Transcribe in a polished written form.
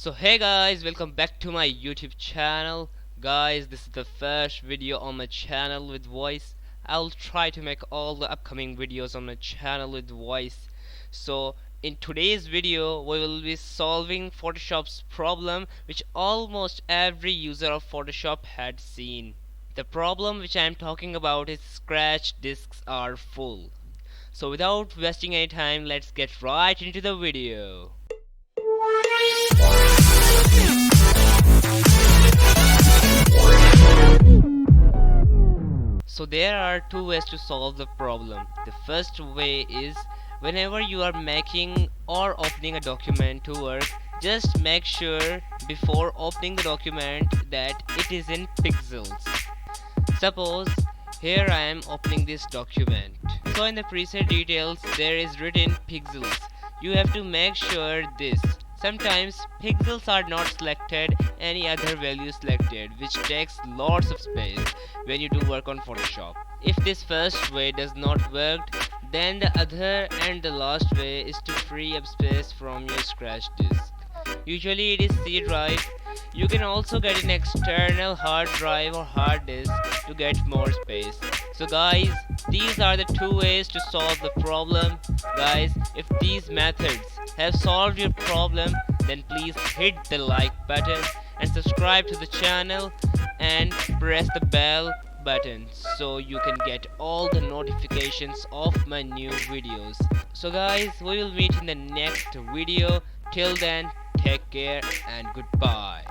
So hey guys, welcome back to my YouTube channel. Guys, this is the first video on my channel with voice. I'll try to make all the upcoming videos on my channel with voice. So in today's video we will be solving Photoshop's problem which almost every user of Photoshop had seen. The problem which I am talking about is Scratch disks are full. So without wasting any time, let's get right into the video. So there are two ways to solve the problem. The first way is whenever you are making or opening a document to work, just make sure before opening the document that it is in pixels. Suppose here I am opening this document. So in the preset details there is written pixels. You have to make sure this. Sometimes pixels are not selected, any other value selected, which takes lots of space when you do work on Photoshop. If this first way does not work, then the other and the last way is to free up space from your Scratch disk. Usually it is C drive. You can also get an external hard drive or hard disk to get more space. So guys, these are the two ways to solve the problem. Guys, if these methods have solved your problem, then please hit the like button and subscribe to the channel and press the bell button so you can get all the notifications of my new videos. So guys, we will meet in the next video. Till then, take care and goodbye.